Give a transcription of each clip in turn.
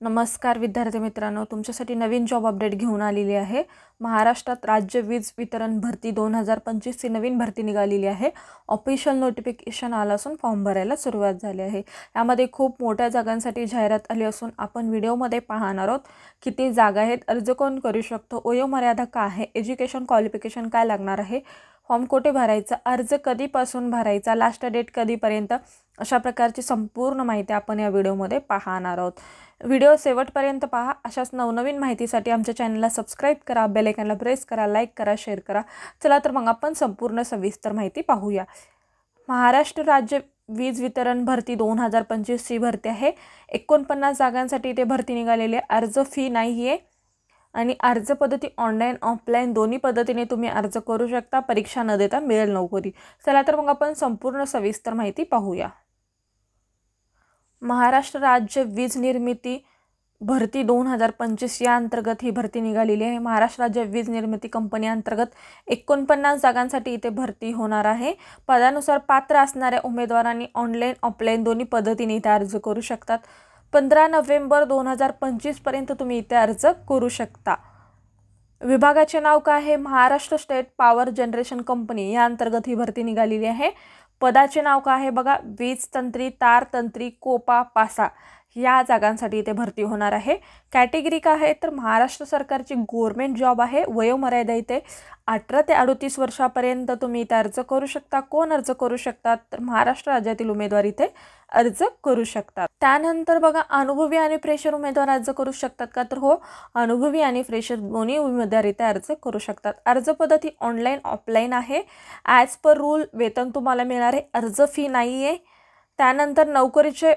नमस्कार विद्यार्थी मित्रांनो, तुमच्यासाठी नवीन जॉब अपडेट घेऊन आलेली आहे। महाराष्ट्रात राज्य वीज वितरण भरती 2025 ची नवीन भरती निघालेली आहे। ऑफिशियल नोटिफिकेशन आलं असून फॉर्म भरायला सुरुवात झाली आहे। यामध्ये खूप मोठ्या जागांसाठी जाहिरात आली असून आपण व्हिडिओमध्ये पाहणार आहोत किती जागा आहेत, अर्ज कोण करू शकतो, वयोमर्यादा काय आहे, एज्युकेशन क्वालिफिकेशन काय लागणार आहे, फॉर्म कुठे भरायचा, अर्ज कधीपासून भरायचा, लास्ट डेट कधीपर्यंत, अशा प्रकारची संपूर्ण माहिती आपण या व्हिडिओमध्ये पाहणार आहोत। व्हिडिओ शेवटपर्यंत पहा। अशाच नवनवीन माहितीसाठी आमच्या चॅनलला सबस्क्राइब करा, बेल आयकॉनला प्रेस करा, लाईक करा, शेअर करा। चला तर मग आपण संपूर्ण सविस्तर माहिती पाहूया। महाराष्ट्र राज्य वीज वितरण भरती 2025 ची भरती आहे। 49 जागांसाठी इथे भरती निघालेली आहे। अर्ज फी नाही आहे आणि अर्ज पद्धती ऑनलाईन ऑफलाईन दोन्ही पद्धतीने तुम्ही अर्ज करू शकता। परीक्षा न देता मिळेल नोकरी। चला तर मग आपण संपूर्ण सविस्तर माहिती पाहूया। महाराष्ट्र राज्य वीज निर्मिती भरती 2025 या अंतर्गत ही भरती निघालेली आहे। महाराष्ट्र राज्य वीज निर्मिती कंपनी अंतर्गत 49 जागांसाठी इथे भरती होणार आहे। पदानुसार पात्र असणाऱ्या उमेदवारांनी ऑनलाईन ऑफलाईन दोन्ही पद्धतीने इथे अर्ज करू शकतात। 15 नोव्हेंबर 2025 पर्यंत तुम्ही इथे अर्ज करू शकता। विभागाचे नाव काय आहे? Maharashtra state power generation company या अंतर्गत ही भरती निघालेली आहे। पदाचे नाव काय आहे बघा, वीज तंत्री, तार तंत्री, कोपा, पासा या जागांसाठी इथे भरती होणार आहे। कॅटेगरी काय आहे तर महाराष्ट्र सरकारची गव्हर्नमेंट जॉब आहे। वयोमर्यादा इथे 18 ते 38 वर्षापर्यंत तुम्ही इथे अर्ज करू शकता। कोण अर्ज करू शकतात तर महाराष्ट्र राज्यातील उमेदवार इथे अर्ज करू शकतात। त्यानंतर बघा, अनुभवी आणि फ्रेशर उमेदवार अर्ज करू शकतात का तर हो, अनुभवी आणि फ्रेशर दोन्ही उमेदवार इथे अर्ज करू शकतात। अर्ज पद्धती ऑनलाईन ऑफलाईन आहे। ॲज पर रूल वेतन तुम्हाला मिळणार आहे, अर्ज फी नाही आहे। त्यानंतर नोकरीचे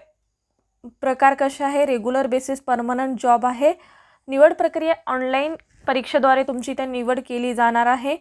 प्रकार कसे आहे? रेग्युलर बेसिस परमनंट जॉब आहे। निवड प्रक्रिया ऑनलाईन परीक्षेद्वारे तुमची इथे निवड केली जाणार आहे।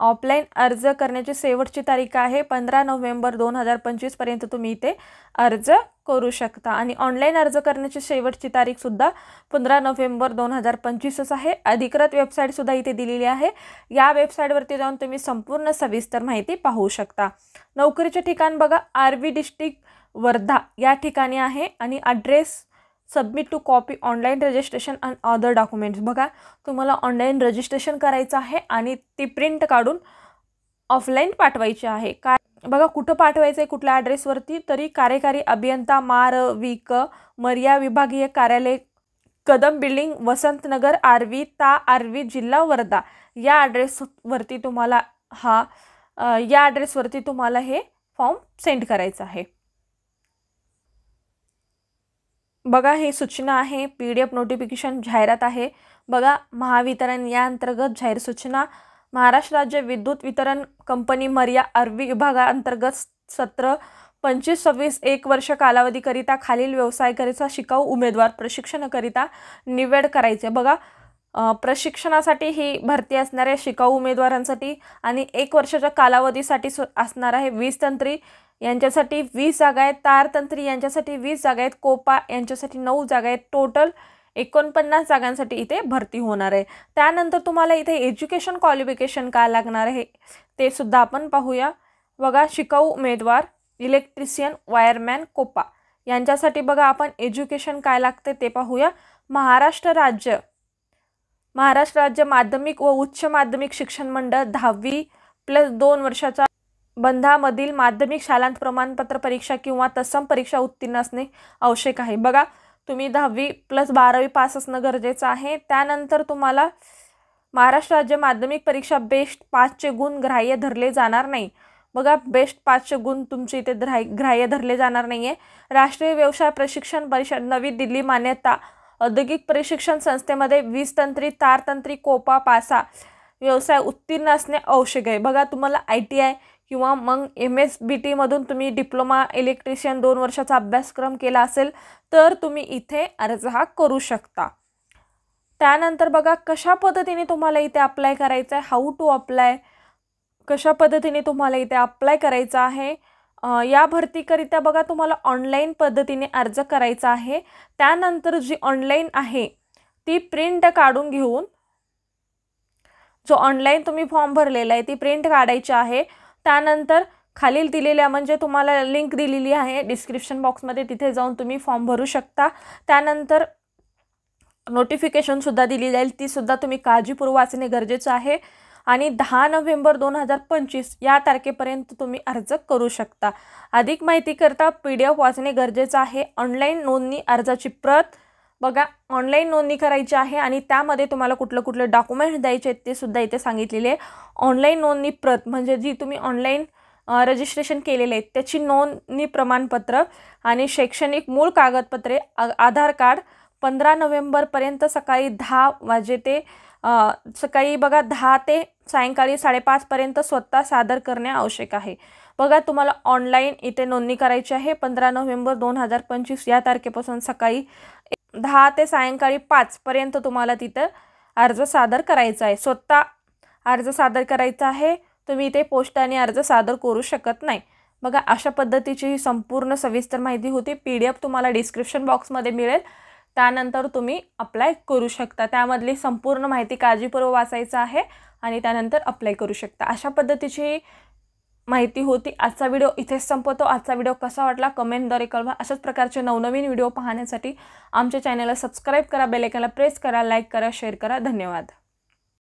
ऑफलाईन अर्ज करण्याची शेवटची तारीख आहे 15 नोव्हेंबर 2025 पर्यंत तुम्ही इथे अर्ज करू शकता आणि ऑनलाईन अर्ज करण्याची शेवटची तारीख सुद्धा 15 नोव्हेंबर 2025 आहे। अधिकृत वेबसाईट सुद्धा इथे दिलेली आहे। या वेबसाईटवरती जाऊन तुम्ही संपूर्ण सविस्तर माहिती पाहू शकता। नोकरीचे ठिकाण बघा, आरवी डिस्ट्रिक्ट वर्धा या ठिकाणी आहे आणि address submit to copy online registration and other documents. बघा, तुम्हाला ऑनलाईन रजिस्ट्रेशन करायचं आहे आणि ती प्रिंट काढून ऑफलाईन पाठवायची आहे। काय बघा, कुठं पाठवायचं आहे, कुठल्या ॲड्रेसवरती, तरी कार्यकारी अभियंता मारविक मर्या विभागीय कार्यालय, कदम बिल्डिंग, वसंतनगर, आरवी ता आरवी, जिल्हा वर्धा या ॲड्रेसवरती तुम्हाला हे फॉर्म सेंड करायचं आहे। बघा, ही सूचना आहे, PDF नोटिफिकेशन जाहिरात आहे। बघा, महावितरण या अंतर्गत जाहीर सूचना। महाराष्ट्र राज्य विद्युत वितरण कंपनी मर्या आरवी विभागाअंतर्गत सत्र 25-26 1 वर्ष कालावधीकरिता खालील व्यवसायाकरिता शिकाऊ उमेदवार प्रशिक्षणाकरिता निवड करायचे। बघा, प्रशिक्षणासाठी ही भरती असणार आहे शिकाऊ उमेदवारांसाठी आणि 1 वर्षाच्या कालावधीसाठी असणार आहे। वीज तंत्री यांच्यासाठी 20 जागा आहेत, तार तंत्री यांच्यासाठी 20 जागा आहेत, कोपा यांच्यासाठी 9 जागा आहेत। टोटल 49 जागांसाठी इथे भरती होणार आहे। त्यानंतर तुम्हाला इथे एज्युकेशन क्वालिफिकेशन काय लागणार आहे ते सुद्धा आपण पाहूया। बघा, शिकाऊ उमेदवार इलेक्ट्रिशियन, वायरमॅन, कोपा यांच्यासाठी बघा आपण एज्युकेशन काय लागते ते पाहूया। महाराष्ट्र राज्य माध्यमिक व उच्च माध्यमिक शिक्षण मंडळ 10वी + 2 वर्षाचा बंधामधील माध्यमिक शालांत प्रमाणपत्र परीक्षा किंवा तत्सम परीक्षा उत्तीर्ण असणे आवश्यक आहे। बघा, तुम्ही 10वी + 12वी पास असणं गरजेचं आहे। त्यानंतर तुम्हाला महाराष्ट्र राज्य माध्यमिक परीक्षा बेस्ट 5चे गुण ग्राह्य धरले जाणार नाही। बघा, बेस्ट 5चे गुण तुमचे इथे ग्राह्य धरले जाणार नाही आहे। राष्ट्रीय व्यवसाय प्रशिक्षण परिषद नवी दिल्ली मान्यता औद्योगिक प्रशिक्षण संस्थेमध्ये वीज तंत्री, तार तंत्री, कोपा, पासा व्यवसाय उत्तीर्ण असणे आवश्यक आहे। बघा, तुम्हाला ITI किंवा मग MSBT मधून तुम्ही डिप्लोमा इलेक्ट्रिशियन 2 वर्षाचा अभ्यासक्रम केला असेल तर तुम्ही इथे अर्ज हा करू शकता। त्यानंतर बघा, कशा पद्धतीने तुम्हाला इथे अप्लाय करायचं आहे, हाऊ टू अप्लाय, कशा पद्धतीने तुम्हाला इथे अप्लाय करायचं आहे। या भरतीकरिता बघा, तुम्हाला ऑनलाईन पद्धतीने अर्ज करायचा आहे। त्यानंतर जी ऑनलाईन आहे ती प्रिंट काढून घेऊन, जो ऑनलाईन तुम्ही फॉर्म भरलेला आहे ती प्रिंट काढायची आहे। त्यानंतर खालील दिलेल्या म्हणजे तुम्हाला लिंक दिलेली आहे डिस्क्रिप्शन बॉक्समध्ये, तिथे जाऊन तुम्ही फॉर्म भरू शकता। त्यानंतर नोटिफिकेशनसुद्धा दिली जाईल, तीसुद्धा तुम्ही काळजीपूर्वक वाचणे गरजेचं आहे. आणि 10 नोव्हेंबर 2025 या तारखेपर्यंत तुम्ही अर्ज करू शकता. अधिक माहितीकरता PDF वाचणे गरजेचं आहे. ऑनलाईन नोंदणी अर्जाची प्रत बघा, ऑनलाईन नोंदणी करायची आहे आणि त्यामध्ये तुम्हाला कुठले डॉक्युमेंट्स द्यायचे आहेत ते सुद्धा इथे सांगितलेले आहे. ऑनलाईन नोंदणी प्रत म्हणजे जी तुम्ही ऑनलाईन रजिस्ट्रेशन केलेले आहेत त्याची नोंदणी प्रमाणपत्र आणि शैक्षणिक मूळ कागदपत्रे, आधार कार्ड 15 नोव्हेंबरपर्यंत सकाळी 10 वाजे ते सकाळी बघा 10 ते सायंकाळी 5:30 पर्यंत स्वतः सादर करणे आवश्यक आहे. बघा, तुम्हाला ऑनलाईन इथे नोंदणी करायची आहे. 15 नोव्हेंबर 2025 या तारखेपासून सकाळी 10 ते सायंकाळी 5 पर्यंत तुम्हाला तिथं अर्ज सादर करायचा आहे. स्वतः अर्ज सादर करायचा आहे. तुम्ही इथे पोस्टाने अर्ज सादर करू शकत नाही. बघा, अशा पद्धतीची ही संपूर्ण सविस्तर माहिती होती. PDF तुम्हाला डिस्क्रिप्शन बॉक्समध्ये मिळेल, त्यानंतर तुम्ही अप्लाय करू शकता. त्यामधली संपूर्ण माहिती काळजीपूर्वक वाचायचं आहे आणि त्यानंतर अप्लाय करू शकता. अशा पद्धतीची माहिती होती. आजचा व्हिडिओ इथेच संपवतो. आजचा व्हिडिओ कसा वाटला कमेंटद्वारे कळवा. अशाच प्रकारचे नवनवीन व्हिडिओ पाहण्यासाठी आमच्या चॅनलला सबस्क्राईब करा, बेल आयकॉनला प्रेस करा, लाईक करा, शेअर करा. धन्यवाद.